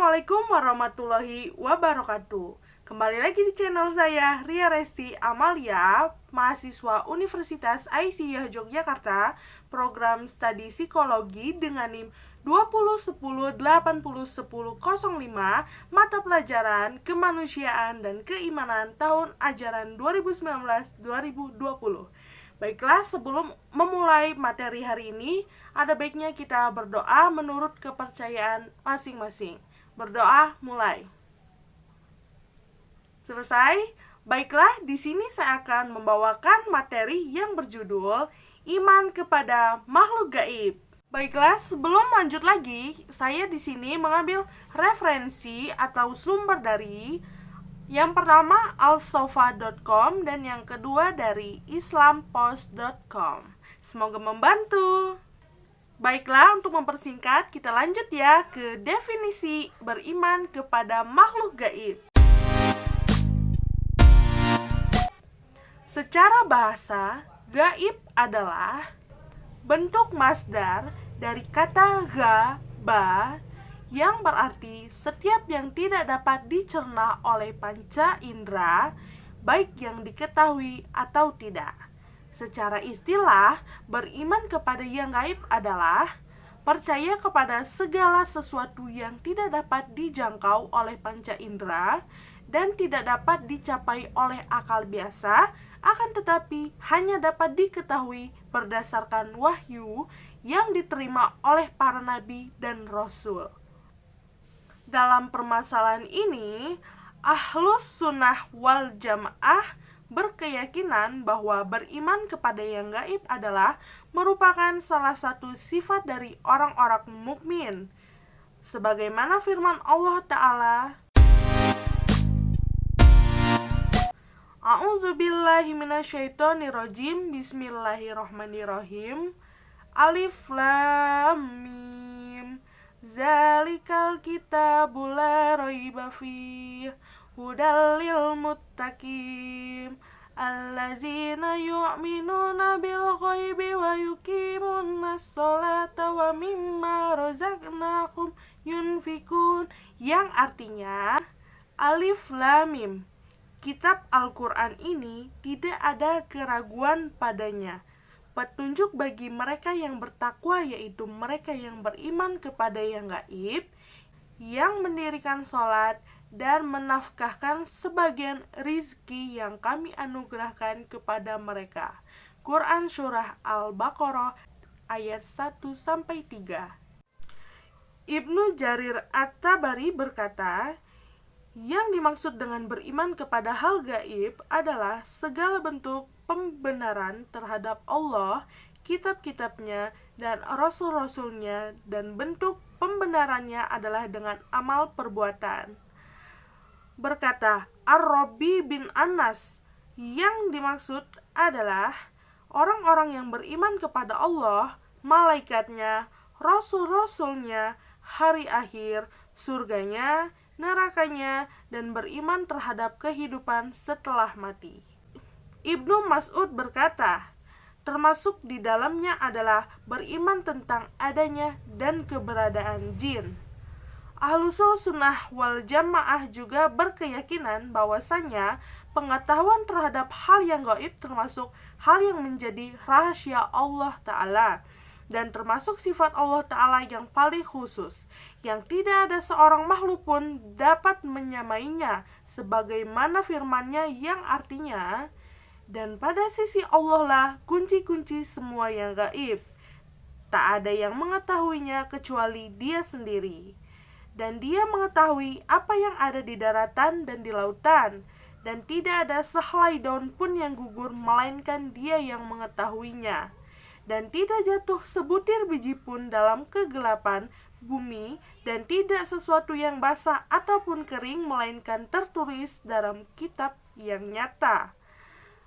Assalamualaikum warahmatullahi wabarakatuh. Kembali lagi di channel saya, Ria Resti Amalia, mahasiswa Universitas Aisyah Yogyakarta, program studi psikologi dengan NIM 2010801005, mata pelajaran kemanusiaan dan keimanan tahun ajaran 2019-2020. Baiklah, sebelum memulai materi hari ini, ada baiknya kita berdoa menurut kepercayaan masing-masing. Berdoa mulai. Selesai? Baiklah, di sini saya akan membawakan materi yang berjudul Iman kepada Makhluk Gaib. Baiklah, sebelum lanjut lagi, saya di sini mengambil referensi atau sumber dari yang pertama alsofa.com dan yang kedua dari islampost.com. Semoga membantu. Baiklah, untuk mempersingkat, kita lanjut ya ke definisi beriman kepada makhluk gaib. Secara bahasa, gaib adalah bentuk masdar dari kata ba yang berarti setiap yang tidak dapat dicerna oleh panca indera, baik yang diketahui atau tidak. Secara istilah, beriman kepada yang gaib adalah percaya kepada segala sesuatu yang tidak dapat dijangkau oleh panca indera dan tidak dapat dicapai oleh akal biasa, akan tetapi hanya dapat diketahui berdasarkan wahyu yang diterima oleh para nabi dan rasul. Dalam permasalahan ini, Ahlus Sunnah wal Jamaah berkeyakinan bahwa beriman kepada yang gaib adalah merupakan salah satu sifat dari orang-orang mukmin. Sebagaimana firman Allah Ta'ala, A'udzubillahi minasyaitonirrajim, Bismillahirrahmanirrahim. Alif Lam Mim. Zalikal kitabul la raiba fih hudal lil muttaqin allazina yu'minuna bil ghaibi wa yuqimunas sholata wa mimma razaqnahum yunfikun, yang artinya Alif Lam Mim. Kitab Al-Quran ini tidak ada keraguan padanya, petunjuk bagi mereka yang bertakwa, yaitu mereka yang beriman kepada yang gaib, yang mendirikan sholat dan menafkahkan sebagian rizki yang kami anugerahkan kepada mereka. Quran Surah Al-Baqarah ayat 1-3. Ibnu Jarir At-Tabari berkata, yang dimaksud dengan beriman kepada hal gaib adalah segala bentuk pembenaran terhadap Allah, kitab-kitabnya, dan rasul-rasulnya, dan bentuk pembenarannya adalah dengan amal perbuatan. Berkata Ar-Rabi bin Anas, yang dimaksud adalah orang-orang yang beriman kepada Allah, malaikatnya, rasul-rasulnya, hari akhir, surganya, nerakanya, dan beriman terhadap kehidupan setelah mati. Ibnu Mas'ud berkata, termasuk di dalamnya adalah beriman tentang adanya dan keberadaan jin. Ahlus Sunnah wal Jamaah juga berkeyakinan bahwasanya pengetahuan terhadap hal yang gaib termasuk hal yang menjadi rahasia Allah Ta'ala, dan termasuk sifat Allah Ta'ala yang paling khusus, yang tidak ada seorang makhluk pun dapat menyamainya, sebagaimana firman-Nya yang artinya, dan pada sisi Allah lah kunci-kunci semua yang gaib. Tak ada yang mengetahuinya kecuali Dia sendiri. Dan Dia mengetahui apa yang ada di daratan dan di lautan, dan tidak ada sehelai daun pun yang gugur melainkan Dia yang mengetahuinya. Dan tidak jatuh sebutir biji pun dalam kegelapan bumi, dan tidak sesuatu yang basah ataupun kering melainkan tertulis dalam kitab yang nyata.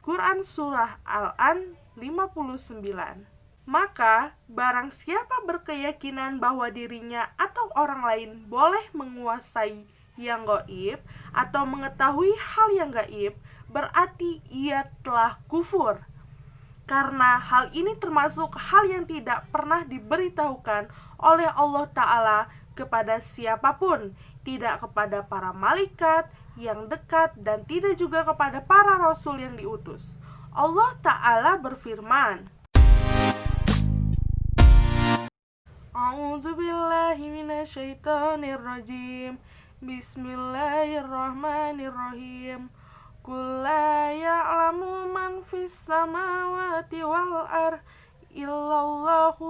Quran Surah Al-An 59. Maka barang siapa berkeyakinan bahwa dirinya atau orang lain boleh menguasai yang gaib atau mengetahui hal yang gaib, berarti ia telah kufur. Karena hal ini termasuk hal yang tidak pernah diberitahukan oleh Allah Ta'ala kepada siapapun, tidak kepada para malaikat yang dekat, dan tidak juga kepada para rasul yang diutus. Allah Ta'ala berfirman, A'udzu billahi minasyaitonir rajim. Bismillahirrahmanirrahim. Qul la ya'lamu man fis samawati wal ardh illallahu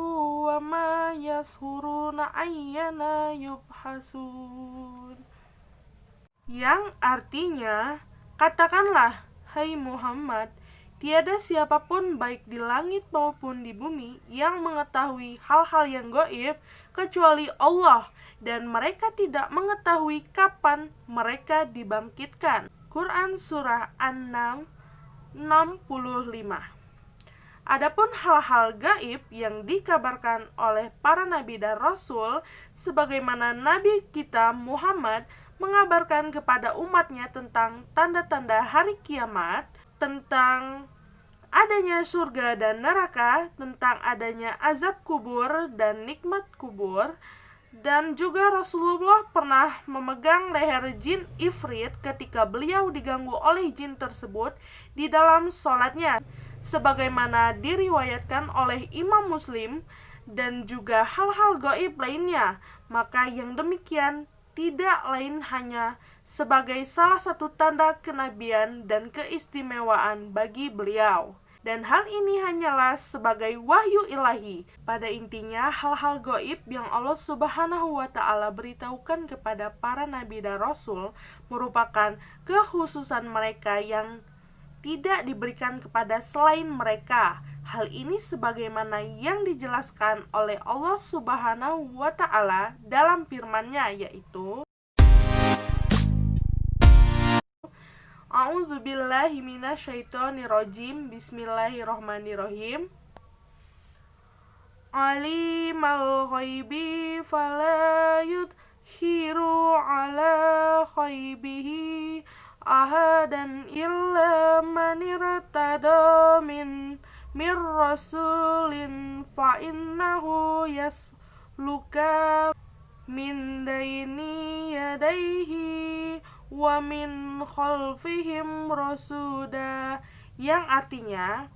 wa ma yashuruna ayyana yubhasun. Yang artinya, katakanlah, hai Muhammad, tiada siapapun baik di langit maupun di bumi yang mengetahui hal-hal yang gaib kecuali Allah, dan mereka tidak mengetahui kapan mereka dibangkitkan. Quran Surah An-Naml 65. Adapun hal-hal gaib yang dikabarkan oleh para nabi dan rasul, sebagaimana nabi kita Muhammad mengabarkan kepada umatnya tentang tanda-tanda hari kiamat, tentang adanya surga dan neraka, tentang adanya azab kubur dan nikmat kubur. Dan juga Rasulullah pernah memegang leher jin Ifrit ketika beliau diganggu oleh jin tersebut di dalam sholatnya, sebagaimana diriwayatkan oleh Imam Muslim, dan juga hal-hal gaib lainnya. Maka yang demikian tidak lain hanya sebagai salah satu tanda kenabian dan keistimewaan bagi beliau. Dan hal ini hanyalah sebagai wahyu ilahi. Pada intinya, hal-hal gaib yang Allah Subhanahu wa Ta'ala beritahukan kepada para nabi dan rasul merupakan kekhususan mereka yang tidak diberikan kepada selain mereka. Hal ini sebagaimana yang dijelaskan oleh Allah Subhanahu wa Ta'ala dalam firman-Nya, yaitu A'udzu billahi minasyaitonir rajim. Bismillahirrahmanirrahim. Alimal ghaibi fala yudhiru ala ghaibihi ahadan illa man irtada min rasulin fa innahu yasluka min daini yadaihi wa min khalfihim rasuda, yang artinya,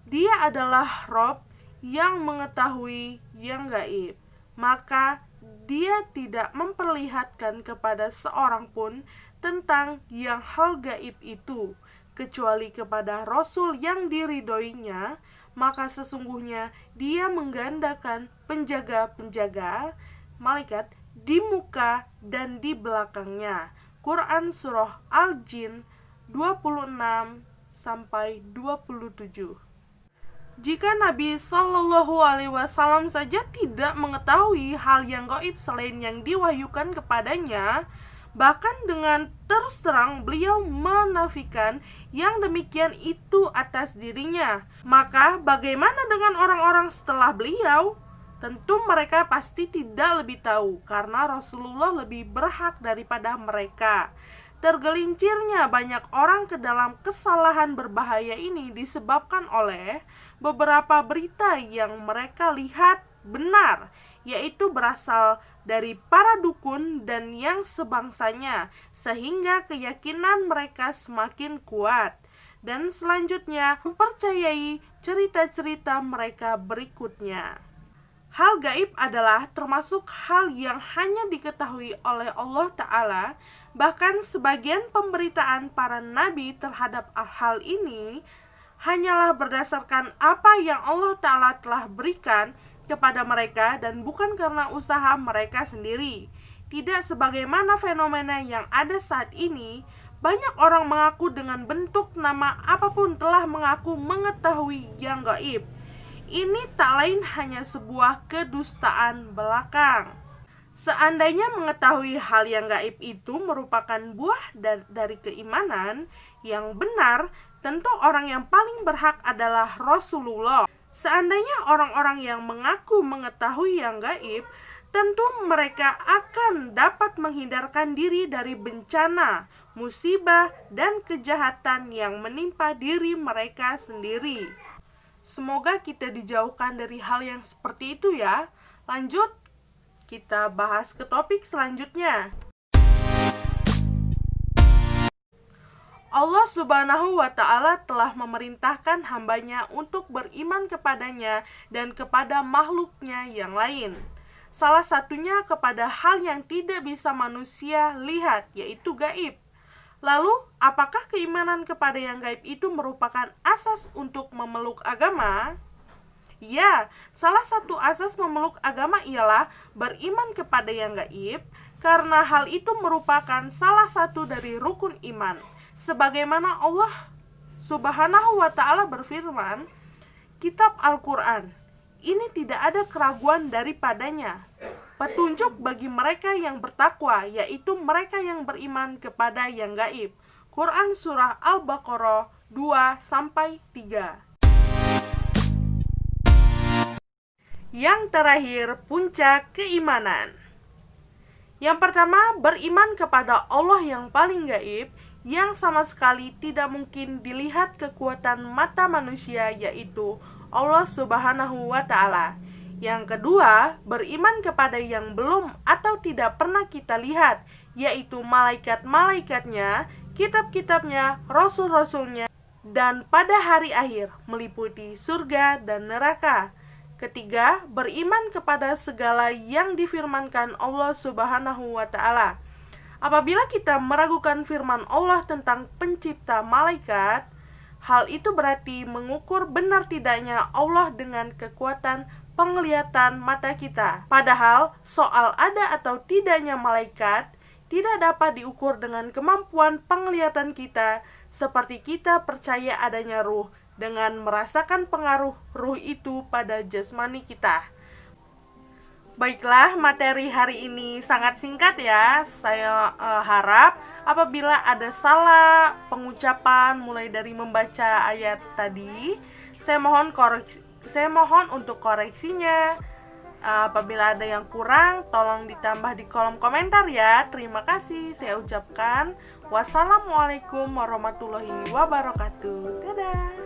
dia adalah Rob yang mengetahui yang gaib, maka dia tidak memperlihatkan kepada seorang pun tentang yang hal gaib itu, kecuali kepada Rasul yang diridhoinya, maka sesungguhnya dia menggandakan penjaga-penjaga malaikat di muka dan di belakangnya. Quran Surah Al-Jin 26-27. Jika Nabi Shallallahu Alaihi Wasallam saja tidak mengetahui hal yang gaib selain yang diwahyukan kepadanya, bahkan dengan terus terang beliau menafikan yang demikian itu atas dirinya, maka bagaimana dengan orang-orang setelah beliau? Tentu mereka pasti tidak lebih tahu, karena Rasulullah lebih berhak daripada mereka. Tergelincirnya banyak orang ke dalam kesalahan berbahaya ini disebabkan oleh beberapa berita yang mereka lihat benar, yaitu berasal dari para dukun dan yang sebangsanya, sehingga keyakinan mereka semakin kuat. Dan selanjutnya mempercayai cerita-cerita mereka berikutnya. Hal gaib adalah termasuk hal yang hanya diketahui oleh Allah Ta'ala. Bahkan sebagian pemberitaan para nabi terhadap hal ini hanyalah berdasarkan apa yang Allah Ta'ala telah berikan kepada mereka dan bukan karena usaha mereka sendiri. Tidak sebagaimana fenomena yang ada saat ini, banyak orang mengaku dengan bentuk nama apapun telah mengaku mengetahui yang gaib. Ini tak lain hanya sebuah kedustaan belakang. Seandainya mengetahui hal yang gaib itu merupakan buah dari keimanan yang benar, tentu orang yang paling berhak adalah Rasulullah. Seandainya orang-orang yang mengaku mengetahui yang gaib, tentu mereka akan dapat menghindarkan diri dari bencana, musibah, dan kejahatan yang menimpa diri mereka sendiri. Semoga kita dijauhkan dari hal yang seperti itu ya. Lanjut, kita bahas ke topik selanjutnya. Allah Subhanahu wa Ta'ala telah memerintahkan hambanya untuk beriman kepadanya dan kepada makhluknya yang lain. Salah satunya kepada hal yang tidak bisa manusia lihat, yaitu gaib. Lalu, apakah keimanan kepada yang gaib itu merupakan asas untuk memeluk agama? Ya, salah satu asas memeluk agama ialah beriman kepada yang gaib, karena hal itu merupakan salah satu dari rukun iman. Sebagaimana Allah Subhanahu wa Ta'ala berfirman, kitab Al-Quran ini tidak ada keraguan daripadanya, petunjuk bagi mereka yang bertakwa, yaitu mereka yang beriman kepada yang gaib. Quran Surah Al-Baqarah 2-3. Yang terakhir, puncak keimanan. Yang pertama, beriman kepada Allah yang paling gaib, yang sama sekali tidak mungkin dilihat kekuatan mata manusia, yaitu Allah Subhanahu wa Ta'ala. Yang kedua, beriman kepada yang belum atau tidak pernah kita lihat, yaitu malaikat-malaikatnya, kitab-kitabnya, rasul-rasulnya, dan pada hari akhir meliputi surga dan neraka. Ketiga, beriman kepada segala yang difirmankan Allah Subhanahu wa Ta'ala. Apabila kita meragukan firman Allah tentang pencipta malaikat, hal itu berarti mengukur benar tidaknya Allah dengan kekuatan penglihatan mata kita. Padahal, soal ada atau tidaknya malaikat tidak dapat diukur dengan kemampuan penglihatan kita, seperti kita percaya adanya ruh dengan merasakan pengaruh ruh itu pada jasmani kita. Baiklah, materi hari ini sangat singkat ya. Saya harap apabila ada salah pengucapan mulai dari membaca ayat tadi, saya mohon untuk koreksinya. Apabila ada yang kurang, tolong ditambah di kolom komentar ya. Terima kasih. Saya ucapkan wassalamualaikum warahmatullahi wabarakatuh. Dadah.